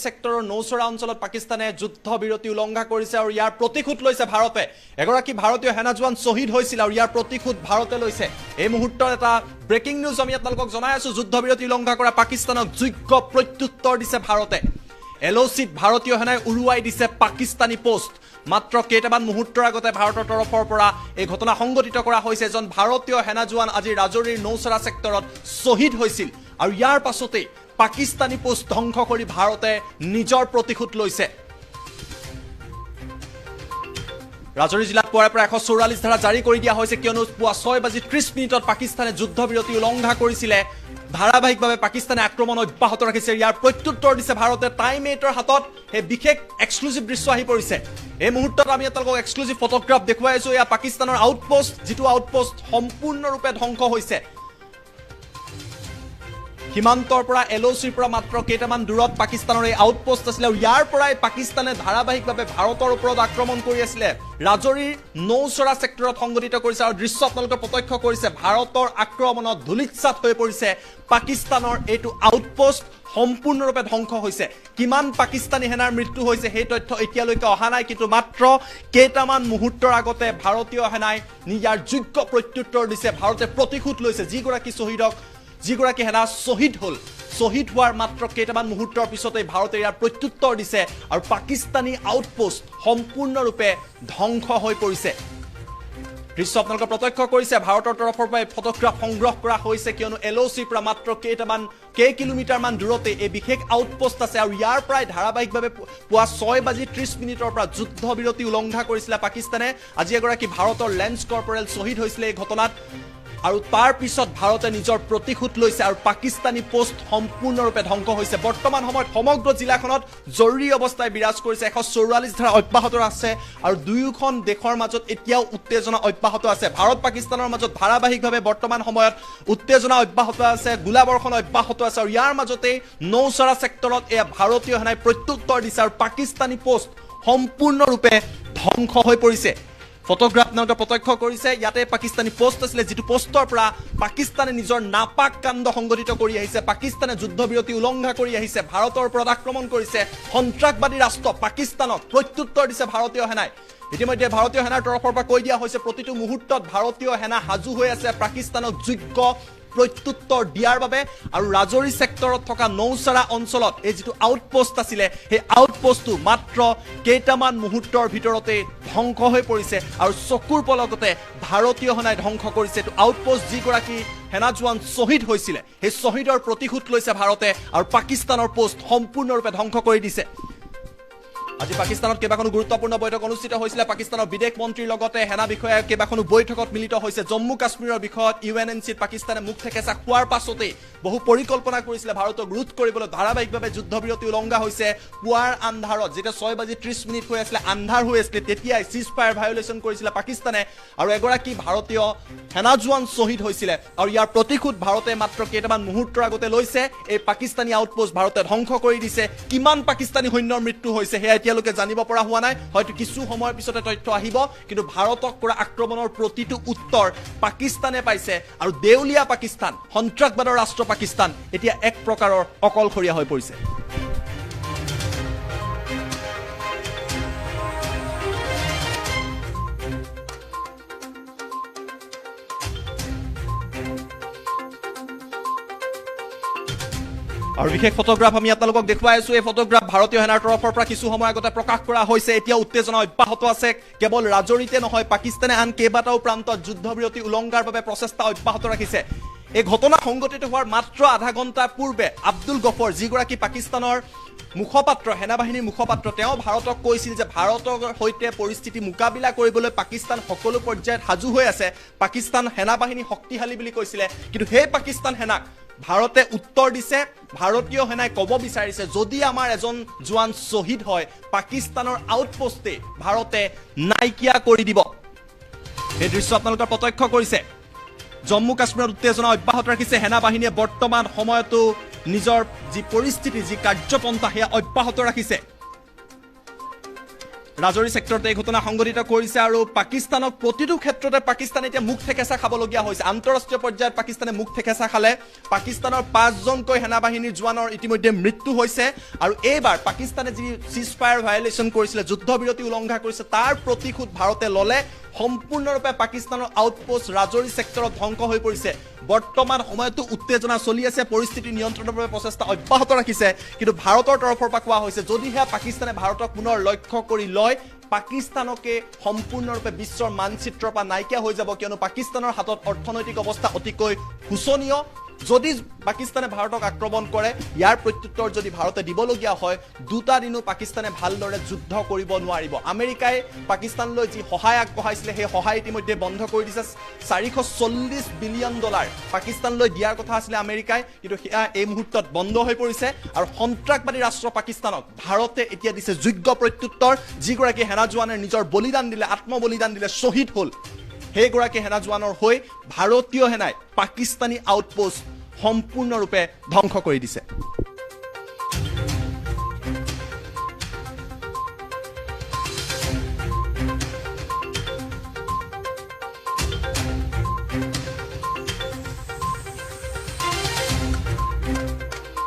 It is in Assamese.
সেক্টৰৰ নৌচৰা অঞ্চলত পাকিস্তানে যুদ্ধ বিৰতি উলংঘা কৰিছে আৰু ইয়াৰ প্ৰতিশোধ লৈছে ভাৰতে এগৰাকী ভাৰতীয় সেনা জোৱান শ্বহীদ হৈছিল আৰু ইয়াৰ প্ৰতিশোধ ভাৰতে লৈছে এই মুহূৰ্তৰ এটা ব্ৰেকিং নিউজ আমি আপোনালোকক জনাই আছো যুদ্ধ বিৰতি উলংঘা কৰা পাকিস্তানক যোগ্য প্ৰত্যুত্তৰ দিছে ভাৰতে এলওচিত ভাৰতীয় সেনাই উৰুৱাই দিছে পাকিস্তানী পোষ্ট মাত্ৰ কেইটামান মুহূৰ্তৰ আগতে ভাৰতৰ তৰফৰ পৰা এই ঘটনা সংঘটিত কৰা হৈছে এজন ভাৰতীয় সেনা জোৱান আজি ৰাজৌৰীৰ নৌচৰা সেক্টৰত শ্বহীদ হৈছিল আৰু ইয়াৰ পাছতে পাকিস্তানী পোষ্ট ধ্বংস কৰি ভাৰতে নিজৰ প্ৰতিশোধ লৈছে ৰাজৌৰী জিলাত পুৱাৰ পৰা 144 ধাৰা জাৰি কৰি দিয়া হৈছে কিয়নো পুৱা 6:30 পাকিস্তানে যুদ্ধ বিৰতি উলংঘা কৰিছিলে ধাৰাবাহিকভাৱে পাকিস্তানে আক্ৰমণ অব্যাহত ৰাখিছে ইয়াৰ প্ৰত্যুত্তৰ দিছে ভাৰতে টাইমেটৰ হাতত হে বিশেষ এক্সক্লুসিভ দৃশ্য আহি পৰিছে এই মুহূৰ্তত আমি আপোনালোকক এক্সক্লুসিভ ফটোগ্ৰাফ দেখুৱাইছো ইয়া পাকিস্তানৰ আউটপোষ্ট যেটো আউটপোষ্ট সম্পূৰ্ণৰূপে ধ্বংস হৈছে সীমান্তৰ পৰা এলওচিৰ পৰা মাত্ৰ কেইটামান দূৰত পাকিস্তানৰ এই আউটপোষ্ট আছিল আৰু ইয়াৰ পৰাই পাকিস্তানে ধাৰাবাহিকভাৱে ভাৰতৰ ওপৰত আক্ৰমণ কৰি আছিল ৰাজৌৰীৰ নৌচৰা সেক্টৰত সংঘটিত কৰিছে আৰু দৃশ্য আপোনালোকে প্ৰত্যক্ষ কৰিছে ভাৰতৰ আক্ৰমণত ধুলিতচাত হৈ পৰিছে পাকিস্তানৰ এইটো আউটপোষ্ট সম্পূৰ্ণৰূপে ধ্বংস হৈছে কিমান পাকিস্তানী সেনাৰ মৃত্যু হৈছে সেই তথ্য এতিয়ালৈকে অহা নাই কিন্তু মাত্ৰ কেইটামান মুহূৰ্তৰ আগতে ভাৰতীয় সেনাই ইয়াৰ যোগ্য প্ৰত্যুত্তৰ দিছে ভাৰতে প্ৰতিশোধ লৈছে যিগৰাকী সেনা শ্বহীদ হল শ্বহীদ হোৱাৰ মাত্ৰ কেইটামান মুহূৰ্তৰ পিছতে ভাৰতে ইয়াৰ প্ৰত্যুত্তৰ দিছে আৰু পাকিস্তানী আউটপোষ্ট সম্পূৰ্ণৰূপে ধ্বংস হৈ পৰিছে দৃশ্য আপোনালোকে প্ৰত্যক্ষ কৰিছে ভাৰতৰ তৰফৰ পৰা ফটোগ্ৰাফ সংগ্ৰহ কৰা হৈছে কিয়নো এলওচিৰ পৰা মাত্ৰ কিলোমিটাৰ মান দূৰতে এই বিশেষ আউটপোষ্ট আছে আৰু ইয়াৰ প্ৰায় ধাৰাবাহিকভাৱে পুৱা 6:30 পৰা যুদ্ধ বিৰতি উলংঘা কৰিছিল পাকিস্তানে আজি এগৰাকী ভাৰতৰ লেন্স কৰ্পৰেল শ্বহীদ হৈছিল এই ঘটনাত আৰু তাৰ পিছত ভাৰতে নিজৰ প্ৰতিশোধ লৈছে আৰু পাকিস্তানী পোষ্ট সম্পূৰ্ণৰূপে ধ্বংস হৈছে বৰ্তমান সময়ত সমগ্ৰ জিলাখনত জৰুৰী অৱস্থায় বিৰাজ কৰিছে 144 ধাৰা অব্যাহত আছে আৰু দুয়োখন দেশৰ মাজত এতিয়াও উত্তেজনা অব্যাহত আছে ভাৰত পাকিস্তানৰ মাজত ধাৰাবাহিকভাৱে বৰ্তমান সময়ত উত্তেজনা অব্যাহত আছে গোলাবৰ্ষণ অব্যাহত আছে আৰু ইয়াৰ মাজতে নৌচৰা সেক্টৰত এই ভাৰতীয় সেনাই প্ৰত্যুত্তৰ দিছে আৰু পাকিস্তানী পোষ্ট সম্পূৰ্ণৰূপে ধ্বংস হৈ পৰিছে ফটোগ্ৰাফ আপোনালোকে প্ৰত্যক্ষ কৰিছে ইয়াতে পাকিস্তানী পোষ্ট আছিল যেটো পোষ্টৰ পৰা পাকিস্তানে নিজৰ নাপাক কাণ্ড সংঘটিত কৰি আহিছে পাকিস্তানে যুদ্ধ বিৰতি উলংঘা কৰি আহিছে ভাৰতৰ ওপৰত আক্ৰমণ কৰিছে সন্ত্ৰাসবাদী ৰাষ্ট্ৰ পাকিস্তানক প্ৰত্যুত্তৰ দিছে ভাৰতীয় সেনাই ইতিমধ্যে ভাৰতীয় সেনাৰ তৰফৰ পৰা কৈ দিয়া হৈছে প্ৰতিটো মুহূৰ্তত ভাৰতীয় সেনা হাজু হৈ আছে পাকিস্তানক যোগ্য প্ৰত্যুত্তৰ দিয়াৰ বাবে আৰু ৰাজৌৰী সেক্টৰত থকা নৌচৰা অঞ্চলত এই যেটো আউটপোষ্ট আছিল সেই আউটপোষ্টটো মাত্ৰ কেইটামান মুহূৰ্তৰ ভিতৰতে ধ্বংস হৈ পৰিছে আৰু চকুৰ পলকতে ভাৰতীয় সেনাই ধ্বংস কৰিছে এইটো আউটপোষ্ট যিগৰাকী সেনা জোৱান শ্বহীদ হৈছিল সেই শ্বহীদৰ প্ৰতিশোধ লৈছে ভাৰতে আৰু পাকিস্তানৰ পোষ্ট সম্পূৰ্ণৰূপে ধ্বংস কৰি দিছে আজি পাকিস্তানত কেইবাখনো গুৰুত্বপূৰ্ণ বৈঠক অনুষ্ঠিত হৈছিল পাকিস্তানৰ বিদেশ মন্ত্ৰীৰ লগতে সেনা বিষয়া কেইবাখনো বৈঠকত মিলিত হৈছে জম্মু কাশ্মীৰৰ বিষয়ত ইউএনএনচিত পাকিস্তানে মুখ থেকেচা খোৱাৰ পাছতে বহু পৰিকল্পনা কৰিছিল ভাৰতক ৰোধ কৰিবলৈ ধাৰাবাহিকভাৱে যুদ্ধ বিৰতি উলংঘা হৈছে পুৱাৰ আন্ধাৰত যেতিয়া 6:30 হৈ আছিল আন্ধাৰ হৈ আছিল তেতিয়াই সিজ ফায়াৰ ভায়োলেচন কৰিছিল পাকিস্তানে আৰু এগৰাকী ভাৰতীয় সেনা জোৱান শ্বহীদ হৈছিল আৰু ইয়াৰ প্ৰতিশোধ ভাৰতে মাত্ৰ কেইটামান মুহূৰ্তৰ আগতে লৈছে এই পাকিস্তানী আউটপোষ্ট ভাৰতে ধ্বংস কৰি দিছে কিমান পাকিস্তানী সৈন্যৰ মৃত্যু হৈছে হে এতিয়ালৈকে জানিব পৰা হোৱা নাই হয়তো কিছু সময়ৰ পিছতে তথ্য আহিব কিন্তু ভাৰতক কৰা আক্ৰমণৰ প্ৰতিটো উত্তৰ পাকিস্তানে পাইছে আৰু দেউলিয়া পাকিস্তান সন্ত্ৰাসবাদৰ ৰাষ্ট্ৰ পাকিস্তান এতিয়া এক প্ৰকাৰৰ অকলশৰীয়া হৈ পৰিছে আৰু বিশেষ ফটোগ্ৰাফ আমি আপোনালোকক দেখুৱাই আছো এই ফটোগ্ৰাফ ভাৰতীয় সেনাৰ তৰফৰ পৰা কিছু সময় আগতে প্ৰকাশ কৰা হৈছে এতিয়া উত্তেজনা অব্যাহত আছে কেৱল ৰাজৌৰীতে নহয় পাকিস্তানে আন কেইবাটাও প্ৰান্তত যুদ্ধ বিৰতি উলংঘাৰ বাবে প্ৰচেষ্টা অব্যাহত ৰাখিছে এই ঘটনা সংঘটিত হোৱাৰ মাত্ৰ আধা ঘণ্টা পূৰ্বে আব্দুল গফৰ যিগৰাকী পাকিস্তানৰ মুখপাত্ৰ সেনাবাহিনীৰ মুখপাত্ৰ তেওঁ ভাৰতক কৈছিল যে ভাৰতৰ সৈতে পৰিস্থিতি মুকাবিলা কৰিবলৈ পাকিস্তান সকলো পৰ্যায়ত হাজু হৈ আছে পাকিস্তান সেনাবাহিনী শক্তিশালী বুলি কৈছিল কিন্তু সেই পাকিস্তান সেনাক ভাৰতে উত্তৰ দিছে ভাৰতীয় সেনাই কব বিচাৰিছে যদি আমাৰ এজন জোৱান শ্বহীদ হয় পাকিস্তানৰ আউটপোষ্টে ভাৰতে নাইকিয়া কৰি দিব এই দৃশ্য আপোনালোকে প্ৰত্যক্ষ কৰিছে জম্মু কাশ্মীৰত উত্তেজনা অব্যাহত ৰাখিছে সেনাবাহিনীয়ে বৰ্তমান সময়তো নিজৰ যি পৰিস্থিতি যি কাৰ্যপন্থা সেয়া অব্যাহত ৰাখিছে ৰাজৌৰী ছেক্টৰতে এই ঘটনা সংঘটিত কৰিছে আৰু পাকিস্তানক প্ৰতিটো ক্ষেত্ৰতে পাকিস্তানে এতিয়া মুখ থেকেচা খাবলগীয়া হৈছে আন্তঃৰাষ্ট্ৰীয় পৰ্যায়ত পাকিস্তানে মুখ থেকেচা খালে পাকিস্তানৰ 5জনকৈ সেনাবাহিনীৰ জোৱানৰ ইতিমধ্যে মৃত্যু হৈছে আৰু এইবাৰ পাকিস্তানে যি সিজফায়াৰ ভায়োলেশ্যন কৰিছিলে যুদ্ধবিৰতি উলংঘা কৰিছে তাৰ প্ৰতিশোধ ভাৰতে ললে সম্পূৰ্ণৰূপে পাকিস্তানৰ আউটপোষ্ট ৰাজৌৰী ছেক্টৰত ধ্বংস হৈ পৰিছে বৰ্তমান সময়তো উত্তেজনা চলি আছে পৰিস্থিতি নিয়ন্ত্ৰণৰ বাবে প্ৰচেষ্টা অব্যাহত ৰাখিছে কিন্তু ভাৰতৰ তৰফৰ পৰা কোৱা হৈছে যদিহে পাকিস্তানে ভাৰতক পুনৰ লক্ষ্য কৰি লয় পাকিস্তানকে সম্পূৰ্ণৰূপে বিশ্বৰ মানচিত্ৰৰ পৰা নাইকিয়া হৈ যাব কিয়নো পাকিস্তানৰ হাতত অৰ্থনৈতিক অৱস্থা অতিকৈ শোচনীয় যদি পাকিস্তানে ভাৰতক আক্ৰমণ কৰে ইয়াৰ প্ৰত্যুত্তৰ যদি ভাৰতে দিবলগীয়া হয় দুটা দিনো পাকিস্তানে ভালদৰে যুদ্ধ কৰিব নোৱাৰিব আমেৰিকাই পাকিস্তানলৈ যি সহায় আগবঢ়াইছিলে সেই সহায় ইতিমধ্যে বন্ধ কৰি দিছে $440 বিলিয়ন পাকিস্তানলৈ দিয়াৰ কথা আছিলে আমেৰিকাই কিন্তু সেয়া এই মুহূৰ্তত বন্ধ হৈ পৰিছে আৰু সন্ত্ৰাসবাদী ৰাষ্ট্ৰ পাকিস্তানক ভাৰতে এতিয়া দিছে যোগ্য প্ৰত্যুত্তৰ যিগৰাকী সেনা জোৱানে নিজৰ বলিদান দিলে আত্মবলিদান দিলে শ্বহীদ হ'ল সেইগৰাকী সেনা জোৱানৰ হৈ ভাৰতীয় সেনাই পাকিস্তানী আউটপোষ্ট সম্পূৰ্ণৰূপে ধ্বংস কৰি দিছে